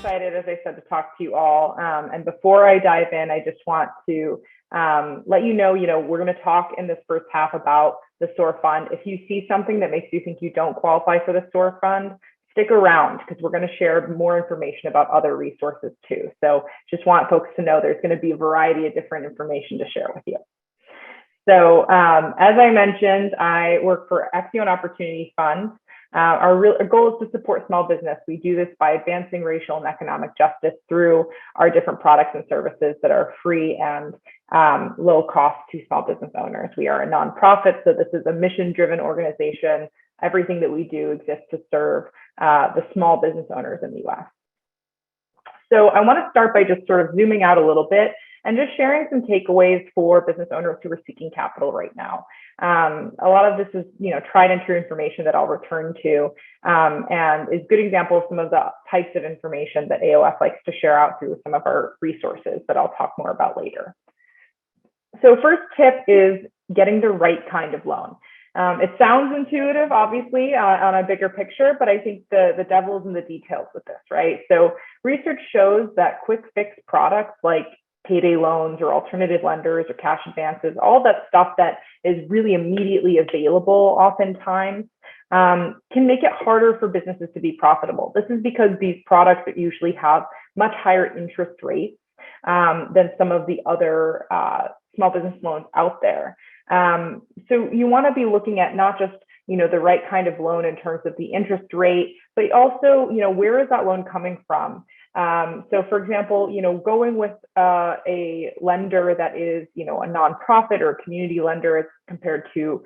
excited, as I said, to talk to you all. And before I dive in, I just want to let you know, we're going to talk in this first half about the SOAR Fund. If you see something that makes you think you don't qualify for the SOAR Fund, stick around because we're going to share more information about other resources too. So just want folks to know there's going to be a variety of different information to share with you. So as I mentioned, I work for Accion Opportunity Fund. Our goal is to support small business. We do this by advancing racial and economic justice through our different products and services that are free and low cost to small business owners. We are a nonprofit, so this is a mission-driven organization. Everything that we do exists to serve the small business owners in the US. So I want to start by just sort of zooming out a little bit and just sharing some takeaways for business owners who are seeking capital right now. A lot of this is, tried and true information that I'll return to, and is a good example of some of the types of information that AOF likes to share out through some of our resources that I'll talk more about later. So first tip is getting the right kind of loan. It sounds intuitive, obviously, on a bigger picture, but I think the devil is in the details with this, right? So research shows that quick fix products like payday loans or alternative lenders or cash advances, all that stuff that is really immediately available oftentimes can make it harder for businesses to be profitable. This is because these products that usually have much higher interest rates than some of the other small business loans out there. So you want to be looking at not just the right kind of loan in terms of the interest rate, but also where is that loan coming from? So for example, going with a lender that is a nonprofit or a community lender as compared to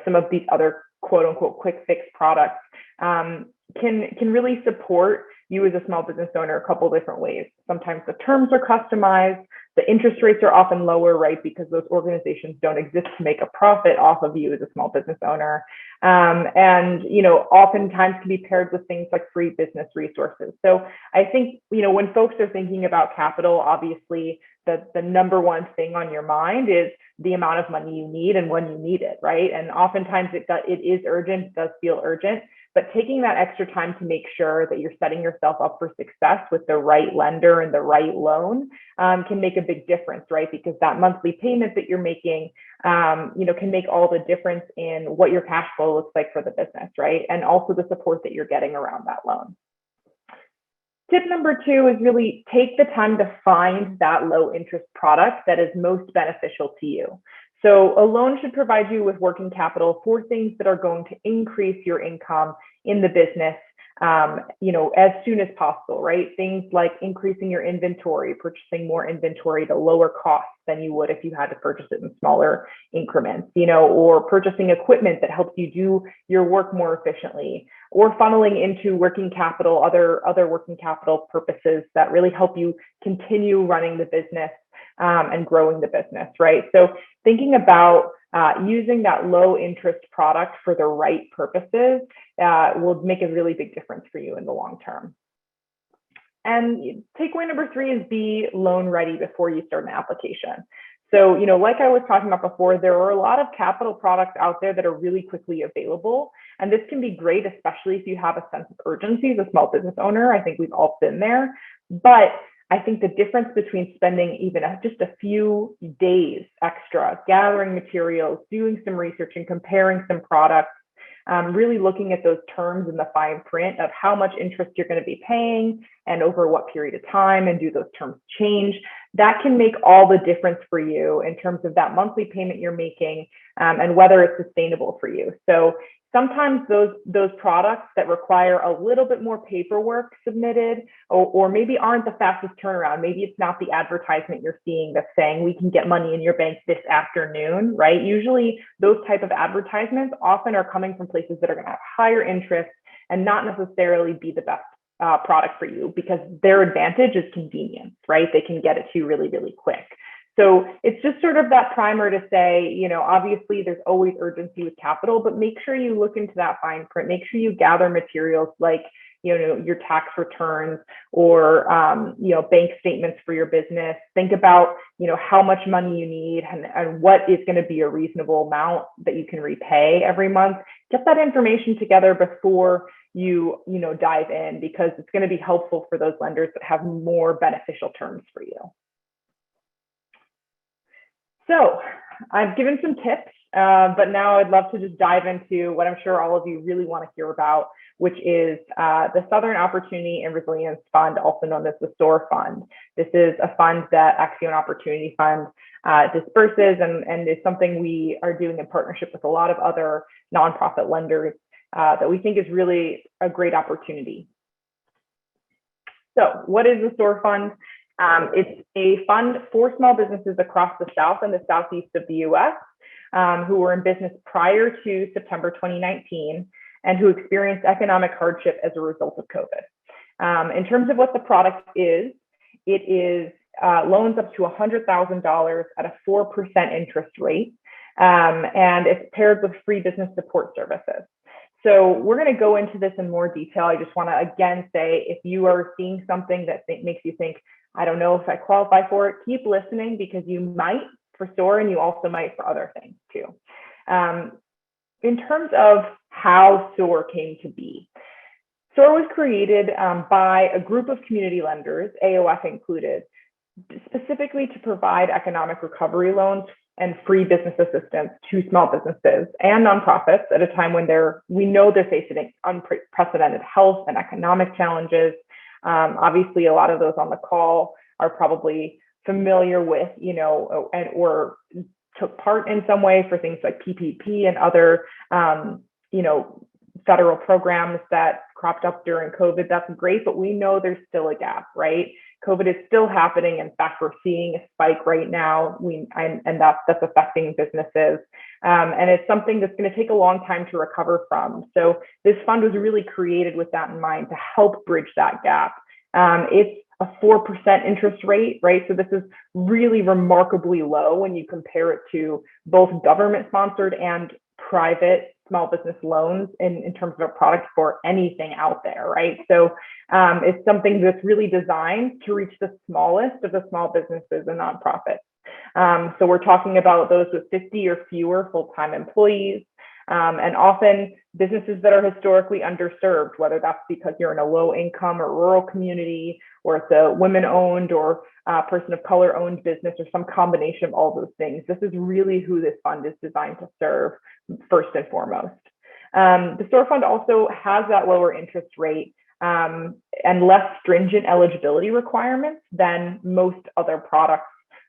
some of these other quote unquote quick fix products can really support you as a small business owner a couple different ways. Sometimes the terms are customized, the interest rates are often lower, right? Because those organizations don't exist to make a profit off of you as a small business owner. And oftentimes can be paired with things like free business resources. So I think, when folks are thinking about capital, obviously the number one thing on your mind is the amount of money you need and when you need it, right? And oftentimes it is urgent, it does feel urgent, but taking that extra time to make sure that you're setting yourself up for success with the right lender and the right loan can make a big difference, right? Because that monthly payment that you're making, can make all the difference in what your cash flow looks like for the business, right? And also the support that you're getting around that loan. Tip number 2 is really take the time to find that low interest product that is most beneficial to you. So a loan should provide you with working capital for things that are going to increase your income in the business, as soon as possible, right? Things like increasing your inventory, purchasing more inventory to lower costs than you would if you had to purchase it in smaller increments, or purchasing equipment that helps you do your work more efficiently, or funneling into working capital, other working capital purposes that really help you continue running the business and growing the business, right? So thinking about using that low interest product for the right purposes will make a really big difference for you in the long term. And takeaway number 3 is be loan ready before you start an application. So, like I was talking about before, there are a lot of capital products out there that are really quickly available. And this can be great, especially if you have a sense of urgency as a small business owner. I think we've all been there. But I think the difference between spending even just a few days extra, gathering materials, doing some research and comparing some products, really looking at those terms in the fine print of how much interest you're going to be paying and over what period of time, and do those terms change, that can make all the difference for you in terms of that monthly payment you're making and whether it's sustainable for you. So sometimes those products that require a little bit more paperwork submitted or maybe aren't the fastest turnaround, maybe it's not the advertisement you're seeing that's saying we can get money in your bank this afternoon, right? Usually those type of advertisements often are coming from places that are going to have higher interest and not necessarily be the best product for you, because their advantage is convenience, right? They can get it to you really, really quick. So it's just sort of that primer to say, obviously there's always urgency with capital, but make sure you look into that fine print. Make sure you gather materials like, your tax returns or, bank statements for your business. Think about, how much money you need and what is going to be a reasonable amount that you can repay every month. get that information together before you dive in, because it's going to be helpful for those lenders that have more beneficial terms for you. So I've given some tips, but now I'd love to just dive into what I'm sure all of you really want to hear about, which is the Southern Opportunity and Resilience Fund, also known as the SOAR Fund. This is a fund that Accion Opportunity Fund disperses, and is something we are doing in partnership with a lot of other nonprofit lenders that we think is really a great opportunity. So what is the SOAR Fund? It's a fund for small businesses across the South and the Southeast of the US who were in business prior to September 2019 and who experienced economic hardship as a result of COVID. In terms of what the product is, it is loans up to $100,000 at a 4% interest rate, and it's paired with free business support services. So we're going to go into this in more detail. I just want to again say, if you are seeing something that makes you think, I don't know if I qualify for it, keep listening, because you might for SOAR and you also might for other things too. In terms of how SOAR came to be, SOAR was created by a group of community lenders, AOF included, specifically to provide economic recovery loans and free business assistance to small businesses and nonprofits at a time when we know they're facing unprecedented health and economic challenges. Obviously, a lot of those on the call are probably familiar with, or took part in some way for things like PPP and other, federal programs that cropped up during COVID. That's great, but we know there's still a gap, right? COVID is still happening. In fact, we're seeing a spike right now, and that's affecting businesses. And it's something that's going to take a long time to recover from. So this fund was really created with that in mind, to help bridge that gap. It's a 4% interest rate, right? So this is really remarkably low when you compare it to both government-sponsored and private small business loans in terms of a product for anything out there, right? So it's something that's really designed to reach the smallest of the small businesses and nonprofits. So we're talking about those with 50 or fewer full-time employees, and often businesses that are historically underserved, whether that's because you're in a low income or rural community, or it's a women-owned or person of color-owned business, or some combination of all those things. This is really who this fund is designed to serve first and foremost. The SOAR Fund also has that lower interest rate and less stringent eligibility requirements than most other products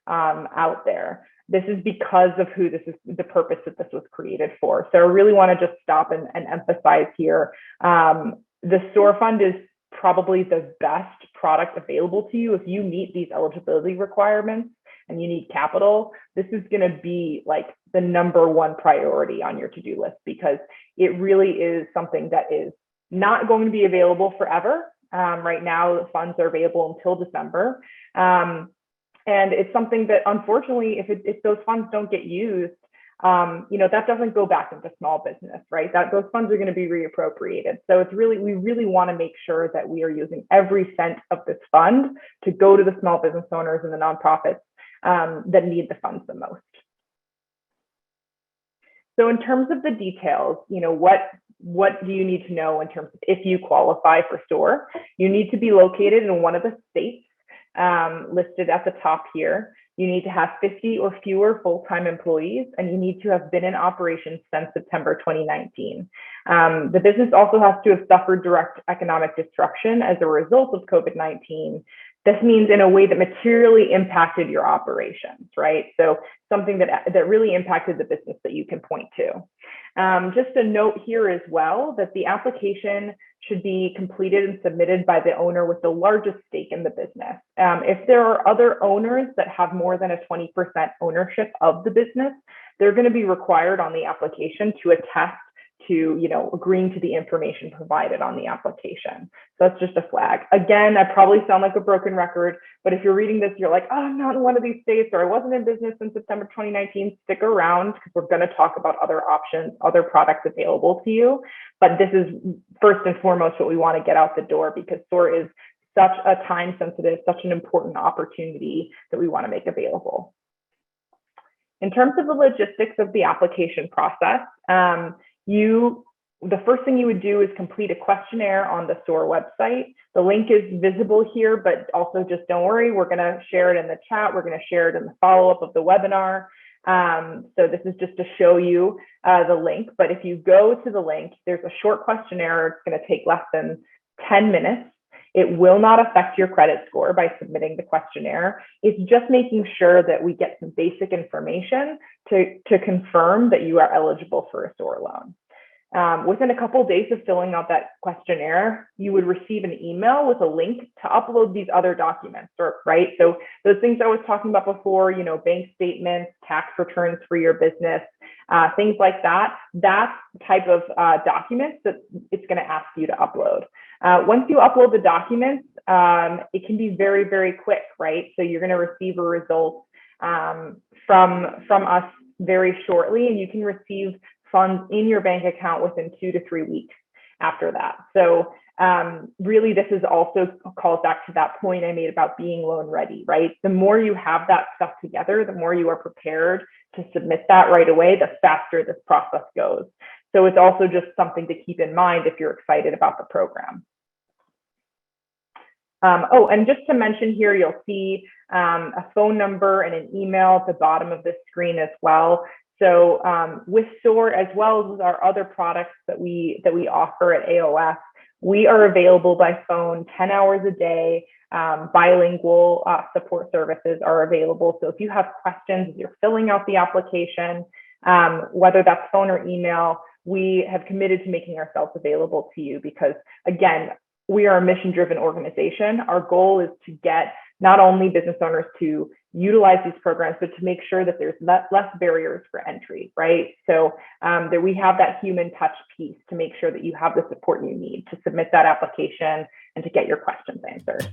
out there. This is because of who this is, the purpose that this was created for. So I really want to just stop and emphasize here. The SOAR Fund is probably the best product available to you if you meet these eligibility requirements and you need capital. This is going to be like the #1 priority on your to-do list, because it really is something that is not going to be available forever. Right now, the funds are available until December. And it's something that, unfortunately, if those funds don't get used, that doesn't go back into small business, right? Those funds are going to be reappropriated. So we really want to make sure that we are using every cent of this fund to go to the small business owners and the nonprofits that need the funds the most. So in terms of the details, what do you need to know in terms of if you qualify for SOAR? You need to be located in one of the states listed at the top here. You need to have 50 or fewer full-time employees, and you need to have been in operations since September 2019. The business also has to have suffered direct economic disruption as a result of COVID-19. This means in a way that materially impacted your operations, right? So something that really impacted the business that you can point to. Just a note here as well that the application should be completed and submitted by the owner with the largest stake in the business. If there are other owners that have more than a 20% ownership of the business, they're going to be required on the application to attest to, agreeing to the information provided on the application. So that's just a flag. Again, I probably sound like a broken record, but if you're reading this, you're like, oh, I'm not in one of these states, or I wasn't in business in September 2019, stick around, because we're going to talk about other options, other products available to you. But this is first and foremost what we want to get out the door, because SOAR is such a time sensitive, such an important opportunity that we want to make available. In terms of the logistics of the application process, you the first thing you would do is complete a questionnaire on the SOAR website. The link is visible here, but also just don't worry, we're going to share it in the chat. We're going to share it in the follow-up of the webinar. So this is just to show you the link, but if you go to the link, there's a short questionnaire. It's going to take less than 10 minutes. It will not affect your credit score by submitting the questionnaire. It's just making sure that we get some basic information to confirm that you are eligible for a SOAR loan. Within a couple of days of filling out that questionnaire, you would receive an email with a link to upload these other documents, right? So those things I was talking about before, bank statements, tax returns for your business, things like that, that type of documents that it's going to ask you to upload. Once you upload the documents, it can be very, very quick, right? So you're going to receive a result from us very shortly, and you can receive funds in your bank account within 2 to 3 weeks after that. So really, this is also calls back to that point I made about being loan ready, right? The more you have that stuff together, the more you are prepared to submit that right away, the faster this process goes. So it's also just something to keep in mind if you're excited about the program. And just to mention here, you'll see a phone number and an email at the bottom of this screen as well. So with SOAR, as well as with our other products that we offer at AOF, we are available by phone 10 hours a day. Bilingual support services are available. So if you have questions, if you're filling out the application, whether that's phone or email, we have committed to making ourselves available to you because, again, we are a mission-driven organization. Our goal is to get not only business owners to utilize these programs, but to make sure that there's less barriers for entry, right? So that we have that human touch piece to make sure that you have the support you need to submit that application and to get your questions answered.